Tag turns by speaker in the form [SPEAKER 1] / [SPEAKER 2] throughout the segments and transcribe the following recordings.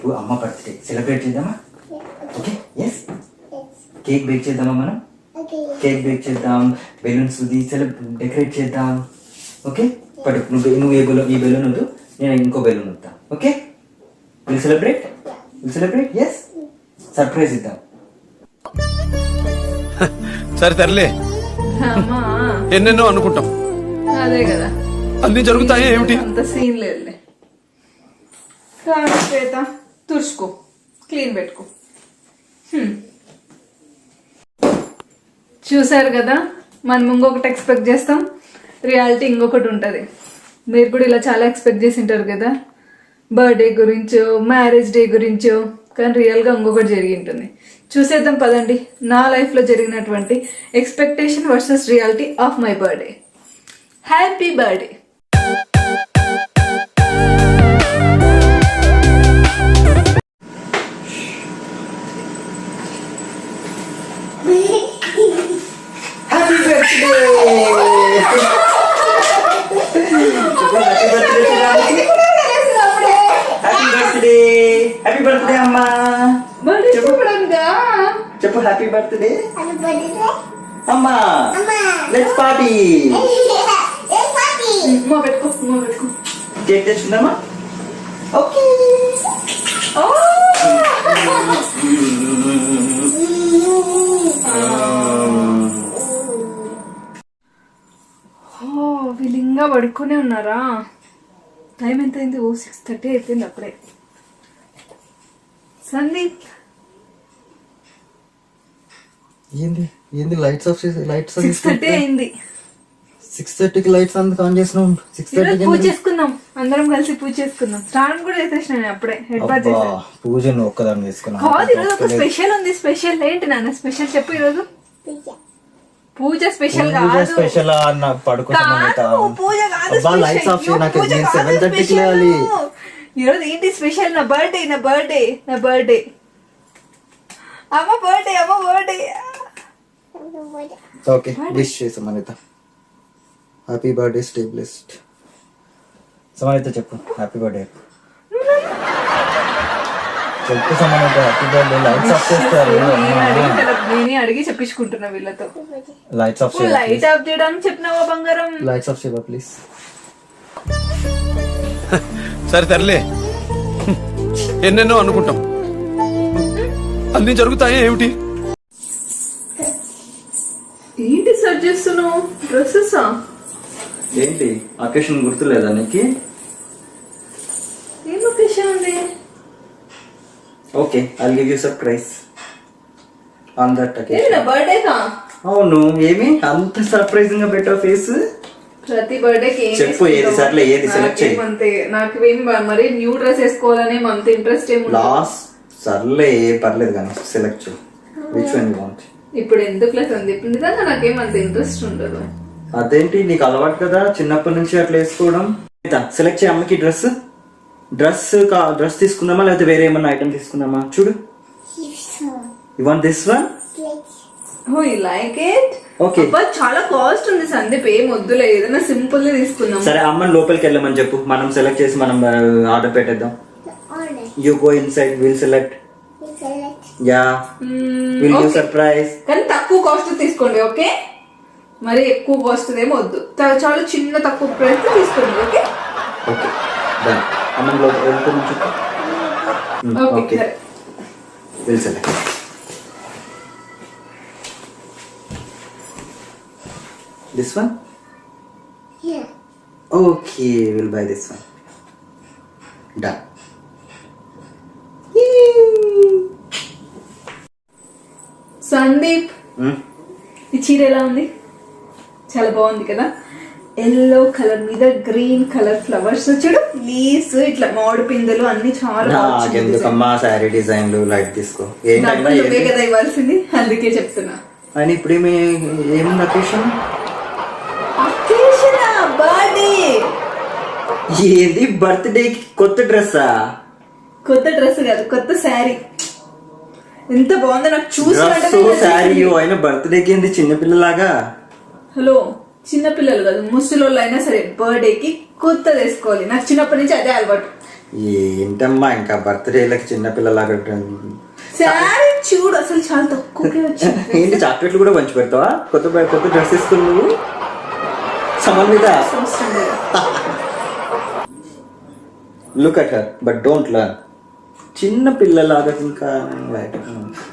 [SPEAKER 1] రేపు అమ్మ birthday celebrate చేద్దామా? Okay yes. కేక్ బేక్ చేద్దామా మనం? కేక్ బేక్ చేద్దాం, బెలూన్స్ డెకరేట్ చేద్దాం. ఓకే బట్ నువ్వు ఈ బెలూన్ వద్దు, నేను ఇంకో బెలూన్ వద్దా. Okay we'll celebrate yes. Surprise ఇద్దాం.
[SPEAKER 2] సరే తరలే, ఎన్నెన్నో అనుకుంటాం,
[SPEAKER 3] అదే కదా
[SPEAKER 2] అన్ని జరుగుతాయి ఏమిటి?
[SPEAKER 3] అంత సీన్ లేదులే. శ్వేత తుడుచుకో, క్లీన్ పెట్టుకో. చూసారు కదా, మనం ఇంకొకటి ఎక్స్పెక్ట్ చేస్తాం, రియాలిటీ ఇంకొకటి ఉంటుంది. మీరు కూడా ఇలా చాలా ఎక్స్పెక్ట్ చేసి ఉంటారు కదా, బర్త్డే గురించో మ్యారేజ్ డే గురించో, కానీ రియల్గా ఇంకొకటి జరిగి ఉంటుంది. చూసేద్దాం పదండి, నా లైఫ్లో జరిగినటువంటి expectation versus reality of my birthday. Happy birthday.
[SPEAKER 1] Happy birthday అమ్మా. చెప్పు హ్యాపీ బర్త్డే అమ్మా. Let's party. కేక్ తెచ్చుకుందామా? ఓకే.
[SPEAKER 3] వీళ్ళు ఇంకా పడుకునే ఉన్నారా? టైం ఎంత అయింది? 6:30 అయిపోయింది అప్పుడే. సందీప్
[SPEAKER 1] ఏంది లైట్స్ ఆఫ్ చేసి లైట్స్
[SPEAKER 3] 6:30 అయింది.
[SPEAKER 1] 6:30కి లైట్స్ అందుకు ఆన్ చేసినాం. 6:30
[SPEAKER 3] పూజ చేసుకుందాం, అందరం కలిసి పూజ చేసుకుందాం. స్నానం కూడా చేసేసిన నేను అప్పుడే. హెడ్ బాత్ చేసా.
[SPEAKER 1] పూజను ఒక్కదాన్ని చేసుకున్నా.
[SPEAKER 3] కాదు, ఈరోజు ఒక స్పెషల్ ఉంది. స్పెషల్ ఏంటి నాన్న? స్పెషల్ చెప్పు. ఈరోజు పూజ స్పెషల్ కాదు.
[SPEAKER 1] స్పెషల్ అన్న పడుకుంటాను.
[SPEAKER 3] పూజ కాదు,
[SPEAKER 1] లైట్స్ ఆఫ్ చేయి. నాకు 7:30కి లేవాలి.
[SPEAKER 3] ఈరోజు ఏంటి స్పెషల్? నా బర్త్డే అమ్మ బర్త్డే.
[SPEAKER 1] ఓకే విష్ చేసాం Anitha. Happy birthday, stay blessed. Samanitha చెప్పు హ్యాపీ బర్త్డే చెప్పు. Samanitha happy birthday. Lights off చేస్తారు.
[SPEAKER 3] నేనే అడిగి చెప్పించుకుంటున్నా వీళ్ళతో.
[SPEAKER 1] లైట్స్ ఆఫ్ చేయి.
[SPEAKER 3] లైట్ ఆఫ్ చేయడానికి చెప్పినావా బంగారం?
[SPEAKER 1] లైట్స్ ఆఫ్ చేయవా ప్లీజ్.
[SPEAKER 2] సరే తరలే, ఎన్నెన్నో అనుకుంటాం, అన్ని జరుగుతాయి ఏమిటి?
[SPEAKER 3] ఏంటి సర్చ్ చేస్తున్నావు? డ్రెస్సెసా?
[SPEAKER 1] ఏంటి అకేషన్ గుర్తులేదా నీకు?
[SPEAKER 3] ఏం ఒకేషన్ ఉంది?
[SPEAKER 1] Okay I give you surprise on that
[SPEAKER 3] ఏంటి
[SPEAKER 1] అకేషన్.
[SPEAKER 3] నా బర్త్డే కా?
[SPEAKER 1] అవును. ఏమి అంత సర్ప్రైజింగ్ గా పెట్టావు ఫేస్?
[SPEAKER 3] ప్రతి బర్త్డేకి
[SPEAKER 1] చెప్పు ఏది సర్లే, ఏది సెలెక్ట్ చేయి.
[SPEAKER 3] అంతే, నాకు ఏం మరి న్యూ డ్రెస్ వేసుకోవాలనే అంత ఇంట్రెస్ట్ ఏమి
[SPEAKER 1] లాస్ట్ సర్లే పర్లేదు కానీ సెలెక్ట్ చేయి. Which one you want?
[SPEAKER 3] ఇప్పుడు ఎందుకు సందీప్, నిజంగా నాకేం అంత ఇంట్రెస్ట్ ఉండదు.
[SPEAKER 1] అదేంటి నీకు అలవాటు కదా చిన్నప్పటి నుంచి అట్లా వేసుకోవడం. సెలెక్ట్ చేయి అమ్మకి డ్రెస్ తీసుకుందామా లేకపోతే వేరే ఏమన్నా ఐటమ్ తీసుకుందామా? చూడు. You want this one?
[SPEAKER 3] Oh you like it?
[SPEAKER 1] Okay.
[SPEAKER 3] But చాలా కాస్ట్ ఉంది సందీప్, ఏం వద్దులే, ఏదైనా సింపుల్ గా తీసుకుందాం.
[SPEAKER 1] సరే అమ్మని లోపలికి వెళ్ళమని చెప్పు, మనం సెలెక్ట్ చేసి మనం ఆర్డర్ పెట్టేద్దాం. You go inside, will select. Yeah will give surprise.
[SPEAKER 3] కానీ తక్కువ కాస్ట్ తీసుకోండి ఓకే, మరి ఎక్కువ కాస్ట్ ఏమో వద్దు. చాలా చిన్న తక్కువ ప్రైస్ తీసుకోండి ఓకే.
[SPEAKER 1] Okay done. అమ్మని లోపలికి వెళ్తామని చెప్పు. Okay will select. This one? Yeah. Okay, we'll buy this one. Done.
[SPEAKER 3] Sandeep, ఈ చీర ఎలా ఉంది? చాలా బాగుంది కదా. ఎల్లో కలర్ మీద గ్రీన్ కలర్ ఫ్లవర్స్, చూడు లీవ్స్, ఇట్లా మామిడి పిందెలు అన్ని చాలా
[SPEAKER 1] ఎందుకమ్మా సారీ డిజైన్లు లైట్ తీసుకో.
[SPEAKER 3] నువ్వే కదా ఇవ్వాల్సింది, అందుకే చెప్తున్నా.
[SPEAKER 1] అని ఇప్పుడు ఏముంది అకేషన్?
[SPEAKER 3] బర్త్డే.
[SPEAKER 1] ఏంది బర్త్డేకి కొత్త డ్రెస్సా?
[SPEAKER 3] కొత్త డ్రెస్ కాదు, కొత్త శారీ. ఎంత బాగుందో నాకు చూసి.
[SPEAKER 1] శారీ అయినా బర్త్డేకి ఏంది చిన్నపిల్లలాగా?
[SPEAKER 3] హలో, చిన్నపిల్లలు కాదు ముసలోళ్ళు అయినా సరే బర్త్డేకి కొత్తది వేసుకోవాలి. నాకు చిన్నప్పటి నుంచి అదే అలవాటు.
[SPEAKER 1] ఏంటమ్మా ఇంకా బర్త్డేలకి చిన్నపిల్లలాగా
[SPEAKER 3] శారీ చూడు అసలు చాలా తక్కువకే వచ్చింది.
[SPEAKER 1] ఏంటి చాక్లెట్లు కూడా పంచి పెడతావా? కొత్త కొత్త డ్రెస్ తీసుకుని నువ్వు Samanvitha. Look at her but don't learn. చిన్న పిల్లలాగా ఇంకా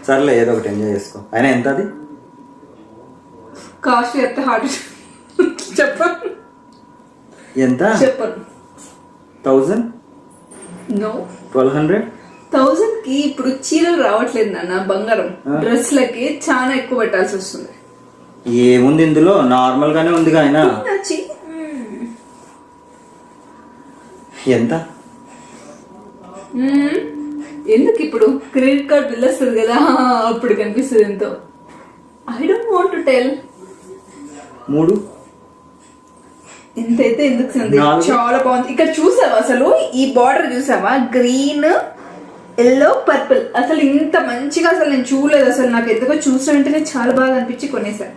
[SPEAKER 1] సర్లే ఏదో ఒకటి ఎంజాయ్ చేసుకో. అయినా ఎంత అది?
[SPEAKER 3] కాస్ట్ చెప్తే హార్ట్ చెప్పను
[SPEAKER 1] ఎంత?
[SPEAKER 3] చెప్పను.
[SPEAKER 1] 1000
[SPEAKER 3] నో
[SPEAKER 1] 1200.
[SPEAKER 3] 1000 కి ఇప్పుడు చీరలు రావట్లేదు నాన్న, బంగారం డ్రెస్లకి చాలా ఎక్కువ పెట్టాల్సి వస్తుంది.
[SPEAKER 1] ఏముంది ఇందులో? నార్మల్ గానే ఉంది. ఆయన ఎంత?
[SPEAKER 3] ఎందుకు ఇప్పుడు క్రెడిట్ కార్డ్ బిల్ వస్తుంది కదా, అప్పుడు కనిపిస్తుంది ఎంతో. I don't want to tell.
[SPEAKER 1] 3
[SPEAKER 3] ఎంతైతే ఎందుకు సంది?
[SPEAKER 1] 4.
[SPEAKER 3] చాలా బాగుంది. ఇక్కడ చూసావా అసలు ఈ బార్డర్ చూసావా? Green, yellow, purple. అసలు ఇంత మంచిగా అసలు నేను చూడలేదు. అసలు నాకు ఎందుకో చూసిన వెంటనే చాలా బాగా అనిపించి కొనేసాను.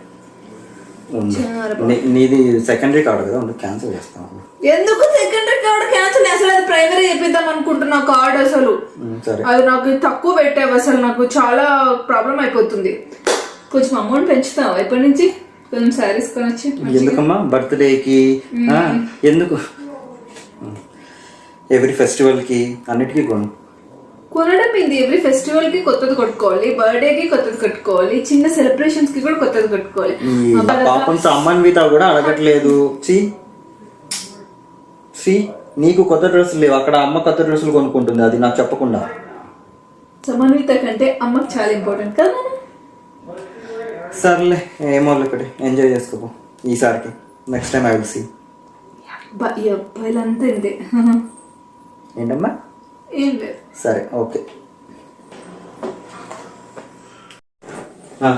[SPEAKER 1] నీది సెకండరీ కార్డు కదా, క్యాన్సిల్ చేస్తాను.
[SPEAKER 3] ఎందుకు సెకండరీ కార్డ్ క్యాన్సిల్? అసలు అది ప్రైమరీ చేపిద్దాం అనుకుంటున్నా కార్డ్. అసలు అది నాకు తక్కువ పెట్టావు. అసలు నాకు చాలా ప్రాబ్లం అయిపోతుంది. కొంచెం అమౌంట్ పెంచుతావు ఇప్పటి నుంచి, కొంచెం శారీస్ కొనొచ్చి.
[SPEAKER 1] ఎందుకమ్మా బర్త్డేకి? ఎందుకు? ఎవ్రీ ఫెస్టివల్ కి అన్నిటికీ
[SPEAKER 3] కొనడం ఇది. ఎవ్రీ ఫెస్టివల్ కి కొత్తది కొట్టుకోవాలి, బర్త్డే కి కొత్తది కట్టుకోవాలి, చిన్న సెలబ్రేషన్స్ కి కూడా కొత్తది కట్టుకోవాలి.
[SPEAKER 1] పాపం సమ్మన్విత కూడా అడగట్లేదు. నీకు కొత్త డ్రెస్సులు లేవు, అక్కడ అమ్మ కొత్త డ్రెస్సులు కొనుక్కుంటుంది, అది నాకు చెప్పకుండా.
[SPEAKER 3] సమ్మన్విత కంటే అమ్మకి చాలా ఇంపార్టెంట్ కదా.
[SPEAKER 1] సర్లే ఏమో ఒకటి ఎంజాయ్ చేసుకో ఈసారికి. Next time I will see.
[SPEAKER 3] ఈ అబ్బాయిలంతా ఇంతే.
[SPEAKER 1] ఏంటమ్మా?
[SPEAKER 3] ఏం లేదు.
[SPEAKER 1] సరే ఓకే.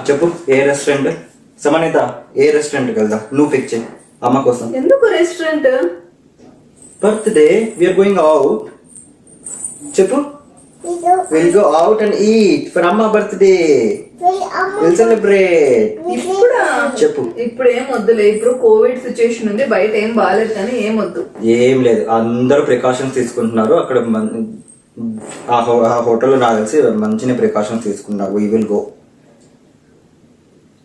[SPEAKER 1] చెప్పు ఏ రెస్టారెంట్? సమన్విత ఏ రెస్టారెంట్కి వెళ్దాం? నువ్వు పిక్ చేయి అమ్మ కోసం.
[SPEAKER 3] ఎందుకు restaurant?
[SPEAKER 1] Birthday we're going out. చెప్పు. Will go out and eat for అమ్మ బర్త్డే. Will celebrate.
[SPEAKER 3] ఇప్పుడా?
[SPEAKER 1] చెప్పు.
[SPEAKER 3] ఇప్పుడు ఏం వద్దులే, ఇప్పుడు కోవిడ్ సిచ్యుయేషన్ ఉంది, బయట ఏం బాగాలేదు, కానీ ఏం వద్దు.
[SPEAKER 1] ఏం లేదు, అందరూ ప్రికాషన్స్ తీసుకుంటున్నారు అక్కడ. ఆ హోటల్లో నాకు తెలిసి మంచిగా ప్రికాషన్స్ తీసుకున్నారు. We will go.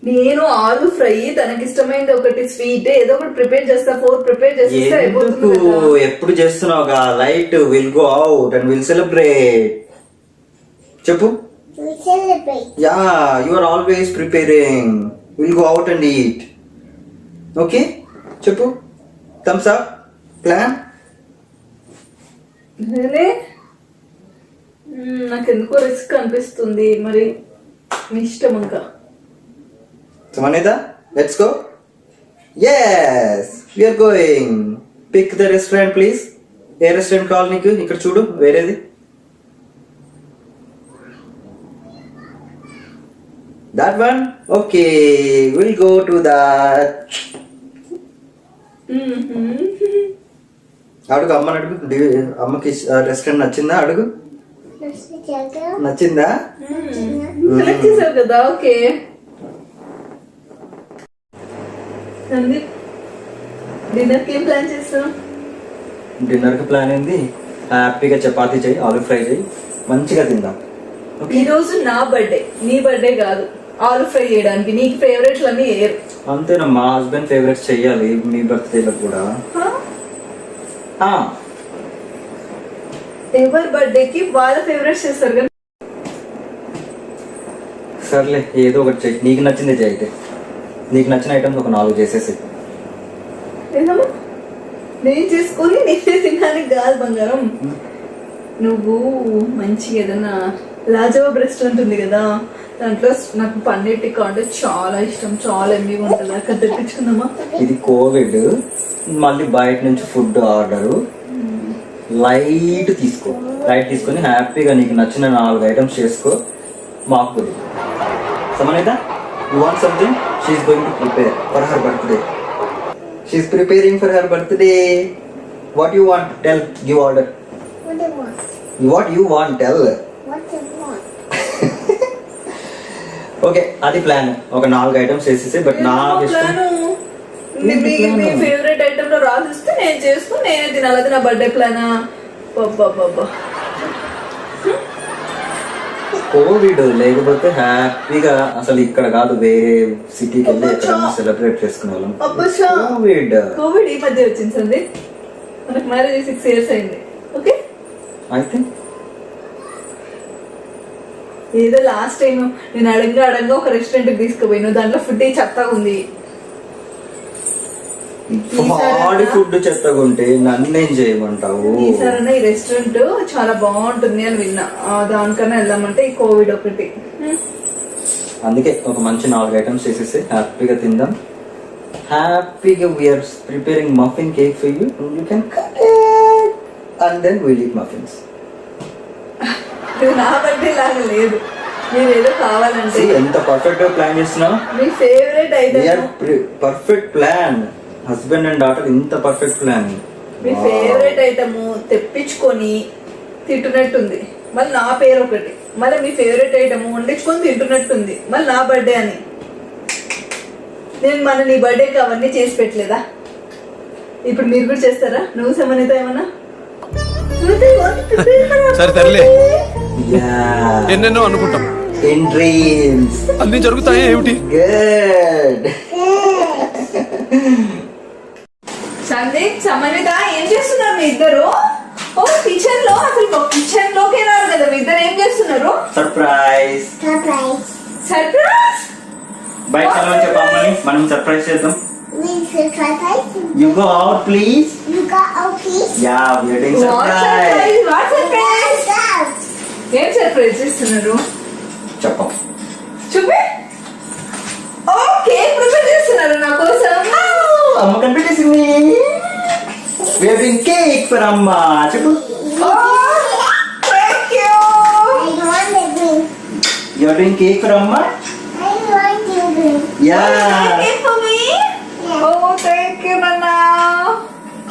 [SPEAKER 3] నేను ఆలు ఫ్రై, తనకి ఇష్టమైనది ఒకటి స్వీట్, ఏదో ఒకటి ప్రిపేర్ చేస్తా. 4 ప్రిపేర్ చేస్తే అయిపోతుంది కదా.
[SPEAKER 1] ఎప్పుడు చేస్తున్నావుగా light. Will go out and will celebrate. చెప్పు. Yeah you are always preparing. Will go out and eat. Okay చెప్పు. Thumbs up. ప్లాన్.
[SPEAKER 3] నాకెందుకో రిస్క్ అనిపిస్తుంది, మరి మీ ఇష్టం. ఇంకా
[SPEAKER 1] Samanita, let's go. Yes, we are going. Pick the restaurant, please. A restaurant కావాలి నీకు? ఇక్కడ చూడు, వేరేది. That one? Okay, we'll go to that. అడుగు అమ్మని అడుగు. అమ్మకి రెస్టారెంట్ నచ్చిందా? అడుగు. నచ్చిందా?
[SPEAKER 3] సెలెక్ట్ చేసావు కదా. ఓకే. డిన్నర్ కి ఏం ప్లాన్ చేస్తాం?
[SPEAKER 1] డిన్నర్ కి ప్లాన్ ఏంది? హ్యాపీగా చపాతీ చేయి, ఆలు ఫ్రై చేయి, మంచిగా తిందాం.
[SPEAKER 3] ఈ రోజు నా బర్త్డే, నీ బర్త్డే కాదు. ఆలు ఫ్రై చేయడానికి నీకు ఫేవరెట్లు అన్ని ఏరు.
[SPEAKER 1] అంతేనా? మా హస్బెండ్ ఫేవరెట్స్ చెయ్యాలి మీ బర్త్డేలో కూడా.
[SPEAKER 3] ఎవరి బర్త్డేకి వాళ్ళ ఫేవరెట్స్ చేస్తారు కదా.
[SPEAKER 1] సర్లే ఏదో ఒకటి చెయ్యి, నీకు నచ్చింది చెయ్యి. అయితే నీకు నచ్చిన ఐటమ్స్ ఒక 4 చేసేసి.
[SPEAKER 3] నేను చేసుకొని నేనే తినడానికి కాదు బంగారం. నువ్వు మంచిగా ఏదైనా రాజబాబు రెస్టారెంట్ ఉంది కదా, దాంట్లో నాకు పన్నీర్ టిక్కా అంటే చాలా ఇష్టం, చాలా ఎమ్మీగా ఉంటుంది. అక్కడ తెప్పించుకుందామా?
[SPEAKER 1] ఇది కోవిడ్, మళ్ళీ బయట నుంచి ఫుడ్ ఆర్డర్. లైట్ తీసుకో, లైట్ తీసుకొని హ్యాపీగా నీకు నచ్చిన 4 ఐటమ్స్ చేసుకో. మాకు సమన్విత, you want something? She is going to prepare for her birthday. She is preparing for her birthday. What you want? Tell. Give order.
[SPEAKER 4] What do you want?
[SPEAKER 1] What you want? Tell.
[SPEAKER 4] What do you want?
[SPEAKER 1] Okay, అది plan. ఒక 4 items వేసేసి. But నాకు ఇష్టం
[SPEAKER 3] మీ favourite item లో రాసిస్తే నేను చేసుకుని నేనే తినాలి. అది నా బర్త్డే ప్లానా? అబ్బబ్బబ్బబ్బా.
[SPEAKER 1] కోవిడ్ లేకపోతే హ్యాపీగా అసలు ఇక్కడ కాదు వేరే సిటీకి వెళ్ళి ఎక్కడైనా సెలబ్రేట్ చేసుకునే వాళ్ళం.
[SPEAKER 3] అబ్బచ్చా. కోవిడ్ ఈ మధ్య వచ్చింది సంది. మనకు మ్యారేజ్ 6 years అయింది. ఓకే,
[SPEAKER 1] అయితే
[SPEAKER 3] ఏదో లాస్ట్ టైం నేను అడగగా ఒక రెస్టారెంట్ తీసుకుపోయాను, దాంట్లో ఫుడ్ చెత్తగా ఉంది.
[SPEAKER 1] బాడీ ఫుడ్ చెత్తగా ఉంటే నన్నేం చేయమంటావు?
[SPEAKER 3] ఈసారైనా ఈ రెస్టారెంట్ చాలా బాగుంటుంది అని విన్నా, దానికన్నా వెళ్దామంటే ఈ కోవిడ్ ఒకటి.
[SPEAKER 1] అందుకే ఒక మంచి 4 ఐటమ్స్ చేసేసి హ్యాపీగా తిందాం. హ్యాపీగా we're preparing muffin cake for you. You can cut it and then will eat muffins.
[SPEAKER 3] ఇది నా బర్త్డే లాగా లేదు, మీరు ఏదో కావాలంటే.
[SPEAKER 1] ఎంత పర్ఫెక్ట్ గా ప్లాన్ చేస్తున్నావు.
[SPEAKER 3] మీ favourite item.
[SPEAKER 1] Perfect plan. Husband and daughter ఇంత పర్ఫెక్ట్ ప్లాన్.
[SPEAKER 3] మీ ఫేవరెట్ ఐటమ్ తెప్పించుకొని తింటున్నట్టుంది, మళ్ళీ నా పేరు ఒకటి, మళ్ళీ మీ ఫేవరెట్ ఐటమ్ వండించుకొని తింటున్నట్టుంది, మళ్ళీ నా బర్త్డే అని. నేను నీ బర్త్డేకి అవన్నీ చేసి పెట్టలేదా? ఇప్పుడు మీరు కూడా చేస్తారా? నువ్వు సమన్విత ఏమన్నా?
[SPEAKER 2] సరే తరలే, ఎన్నెన్నో అనుకుంటాం,
[SPEAKER 1] ఇన్ డ్రీమ్స్
[SPEAKER 2] అన్ని జరుగుతాయి ఏమిటి?
[SPEAKER 1] గుడ్.
[SPEAKER 3] సందీప్, సమన్విత ఏం చేస్తున్నారు మీ ఇద్దరు? ఓ కిచెన్ లో, అసలు కిచెన్ లోకే రారు కదా మీ ఇద్దరు, ఏం చేస్తున్నారు?
[SPEAKER 1] సర్ప్రైజ్.
[SPEAKER 4] Surprise.
[SPEAKER 3] సర్ప్రైజ్.
[SPEAKER 1] బయట చెప్పమని మనం సర్ప్రైజ్ చేద్దాం.
[SPEAKER 4] We surprise.
[SPEAKER 1] You go out please.
[SPEAKER 4] You got a piece.
[SPEAKER 1] Yeah, we are doing
[SPEAKER 3] What
[SPEAKER 1] surprise.
[SPEAKER 3] surprise? What surprise?
[SPEAKER 4] Out.
[SPEAKER 3] ఏం సర్ప్రైజ్ చేస్తున్నారు?
[SPEAKER 1] చెప్పం.
[SPEAKER 3] చూపి. ఓ కేక్ ప్రిపేర్ చేస్తున్నారు నా కోసం.
[SPEAKER 1] అమ్మ కనిపెట్టేసింది. We are doing cake for అమ్మ. చెప్పు.
[SPEAKER 3] Thank you.
[SPEAKER 4] I want the green.
[SPEAKER 1] You are doing cake for అమ్మ?
[SPEAKER 4] I want the green.
[SPEAKER 1] Yeah.
[SPEAKER 3] Cake for me?
[SPEAKER 4] Yeah.
[SPEAKER 3] Oh, thank you, Nana.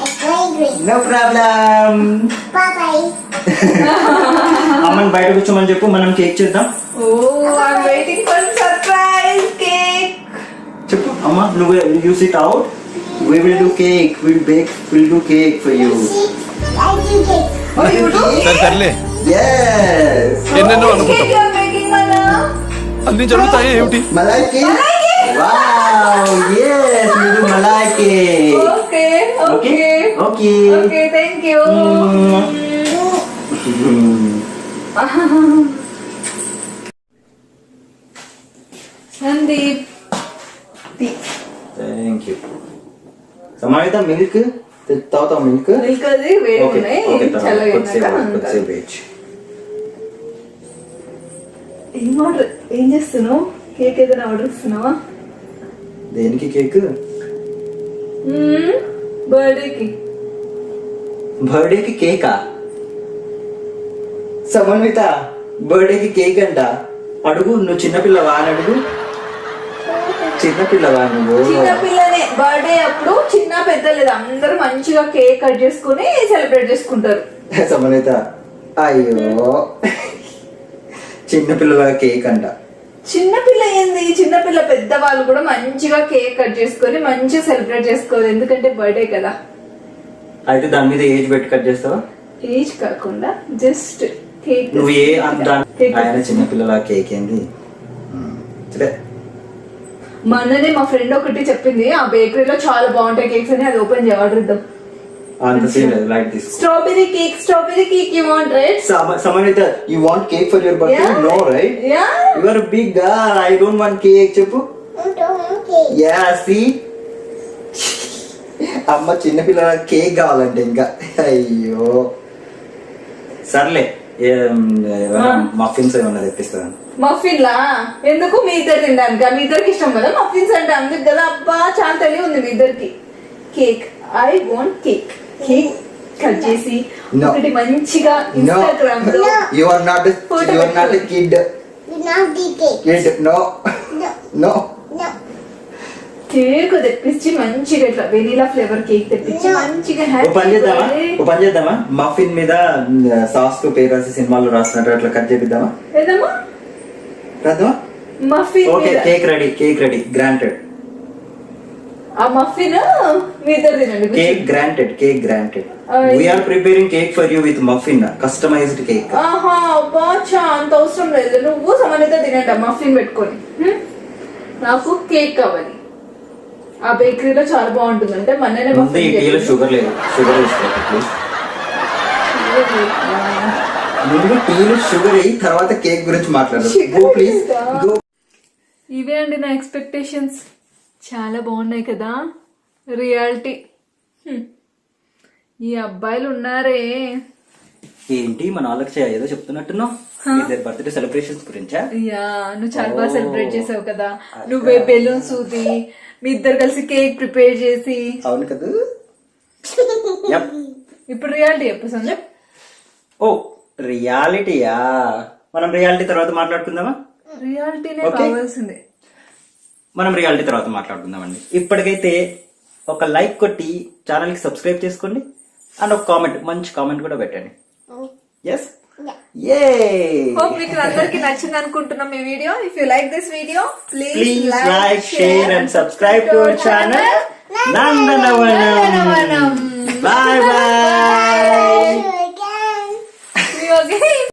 [SPEAKER 4] I play green.
[SPEAKER 1] No problem.
[SPEAKER 4] Bye-bye.
[SPEAKER 1] అమ్మని బయట కూర్చోమని చెప్పు, మనం cake చేద్దాం.
[SPEAKER 3] Oh, I'm waiting for surprise cake.
[SPEAKER 1] చెప్పు అమ్మ, నువ్వు you sit out. We will do cake. We'll do cake for you.
[SPEAKER 4] See, I do cake.
[SPEAKER 3] Oh, you do
[SPEAKER 2] సరే
[SPEAKER 3] cake?
[SPEAKER 2] తరలే,
[SPEAKER 1] Yes.
[SPEAKER 2] ఎన్నెన్నో
[SPEAKER 3] Oh,
[SPEAKER 2] అనుకుంటాం,
[SPEAKER 3] cake you're making, Nana.
[SPEAKER 2] అన్ని జరుగుతాయి ఏమిటి?
[SPEAKER 1] Malai cake. Wow. Yes, we do malai cake.
[SPEAKER 3] Okay, okay.
[SPEAKER 1] Okay.
[SPEAKER 3] Okay, thank you. Sandeep.
[SPEAKER 1] Thank you. Samahitha milk తాగుతావు? Milk
[SPEAKER 3] milk అది వేడి ఉన్నాయి, చల్లగా. ఏం చేస్తున్నావు? కేక్ ఏదైనా ఆర్డర్ ఇస్తున్నావా?
[SPEAKER 1] దేనికి కేక్?
[SPEAKER 3] బర్త్డేకి.
[SPEAKER 1] బర్త్డేకి కేకా? సమన్విత బర్త్డేకి కేక్ అంట. అడుగు, నువ్వు చిన్నపిల్లవా అని అడుగు. చిన్నపిల్లవా నువ్వు?
[SPEAKER 3] చిన్నపిల్లనే. బర్త్డే అప్పుడు చిన్న పెద్ద లేదు, అందరూ మంచిగా కేక్ కట్ చేసుకుని సెలబ్రేట్ చేసుకుంటారు.
[SPEAKER 1] సమన్విత అయ్యో, చిన్నపిల్లల కేక్ అంట.
[SPEAKER 3] చిన్నపిల్ల ఏంది? చిన్నపిల్ల పెద్దవాళ్ళు కూడా మంచిగా కేక్ కట్ చేసుకొని మంచిగా సెలబ్రేట్ చేసుకోవాలి, ఎందుకంటే బర్త్డే కదా.
[SPEAKER 1] అయితే దాని మీద ఏజ్ పెట్టి కట్ చేస్తావా?
[SPEAKER 3] ఏజ్ కాకుండా జస్ట్ కేక్.
[SPEAKER 1] నువ్వు ఏ ఆయన చిన్నపిల్లల కేక్ ఏంది? సరే,
[SPEAKER 3] మొన్ననే మా ఫ్రెండ్ ఒకటి చెప్పింది, ఆ బేకరీలో చాలా బాగుంటాయి కేక్స్ అని, అది ఓపెన్ చేయ ఆర్డర్ ఇద్దాం.
[SPEAKER 1] అంత సీన్ లేదు, లైట్ తీసుకో.
[SPEAKER 3] Strawberry cake you want right?
[SPEAKER 1] Samanvitha, you want cake for your birthday?
[SPEAKER 3] Yeah.
[SPEAKER 1] No, right?
[SPEAKER 3] Yeah.
[SPEAKER 1] You are a big girl. I don't want cake. చెప్పు.
[SPEAKER 4] I don't want cake.
[SPEAKER 1] Yeah, see? అమ్మ చిన్నపిల్లల cake కావాలంటే ఇంకా. అయ్యో సర్లే, muffins ఏమన్నా తెప్పిస్తాను.
[SPEAKER 3] మఫిన్లా ఎందుకు? మీ ఇద్దరు తినడానికి. మీ ఇద్దరికి ఇష్టం కదా మఫిన్స్ అంటే, అందుకు కదా. అబ్బా చాలా తెలివి ఉంది మీ ఇద్దరికి. Cake, I want cake. Cake cut చేసి
[SPEAKER 1] No.
[SPEAKER 3] ఒకటి మంచిగా
[SPEAKER 1] No.
[SPEAKER 3] ఇన్స్టాగ్రామ్ లో
[SPEAKER 1] You are not a kid.
[SPEAKER 4] You not the cake.
[SPEAKER 1] Kid, no.
[SPEAKER 4] No.
[SPEAKER 1] No.
[SPEAKER 4] No.
[SPEAKER 3] Cake తెప్పించి మంచిగా ఇట్లా వెనీలా ఫ్లేవర్ కేక్ తెప్పించి మంచిగా
[SPEAKER 1] ఓ పని చేద్దామా? మఫిన్ మీద సాస్ తో పేరు రాసి సినిమాలో రాసినట్టు అట్లా కట్ చేపిద్దామా?
[SPEAKER 3] ఏదమ్మా
[SPEAKER 1] రాద్దామా?
[SPEAKER 3] Muffin
[SPEAKER 1] okay, cake ready. Granted.
[SPEAKER 3] ఆ మఫిన్ మీ ఇద్దరు తినండి.
[SPEAKER 1] Cake granted, cake granted.
[SPEAKER 3] Ay.
[SPEAKER 1] We are preparing cake for you with muffin, customized cake.
[SPEAKER 3] ఆహా బాచా, అంత అవసరం లేదు. నువ్వు సమన్విత తినండి మఫిన్ పెట్టుకొని. నాకు కేక్ కావాలి. ఆ బేకరీలో చాలా బాగుంటుంది. అంటే మొన్ననే
[SPEAKER 1] ముందు ఈ టీలో షుగర్ లేదు, షుగర్ వేసుకోండి ప్లీజ్. ముందు టీలో షుగర్ వేయి, తర్వాత కేక్ గురించి మాట్లాడు. Go please go.
[SPEAKER 3] ఇవే అండి నా ఎక్స్పెక్టేషన్స్. చాలా బాగున్నాయి కదా రియాలిటీ. ఈ అబ్బాయిలు ఉన్నారే.
[SPEAKER 1] ఏంటి మన వాళ్ళకి ఏదో చెప్తున్నట్టున్నావు, ఇద్దరు బర్త్డే సెలబ్రేషన్స్ గురించా?
[SPEAKER 3] యా, నువ్వు చాలా బాగా సెలబ్రేట్ చేసావు కదా. నువ్వే బెలూన్స్ ఊది, మీ ఇద్దరు కలిసి కేక్ ప్రిపేర్ చేసి.
[SPEAKER 1] అవును కదా. Yep.
[SPEAKER 3] ఇప్పుడు రియాలిటీ చెప్పు సంజయ్.
[SPEAKER 1] ఓ రియాలిటీయా? మనం రియాలిటీ తర్వాత మాట్లాడుకుందామా?
[SPEAKER 3] రియాలిటీనే
[SPEAKER 1] Okay.
[SPEAKER 3] కావాల్సిందే.
[SPEAKER 1] మనం రియాలిటీ తర్వాత మాట్లాడుకుందామండి. ఇప్పటికైతే ఒక లైక్ కొట్టి ఛానల్ కి సబ్స్క్రైబ్ చేసుకోండి అండ్ ఒక కామెంట్, మంచి కామెంట్ కూడా పెట్టండి. ఎస్ ఏ
[SPEAKER 3] హోప్ మీకు అందరికి నచ్చింది అనుకుంటున్నాం ఈ video. If you like this video
[SPEAKER 1] please like, share and subscribe to our channel Nandanavanam. Bye bye.
[SPEAKER 4] Again.
[SPEAKER 3] Okay.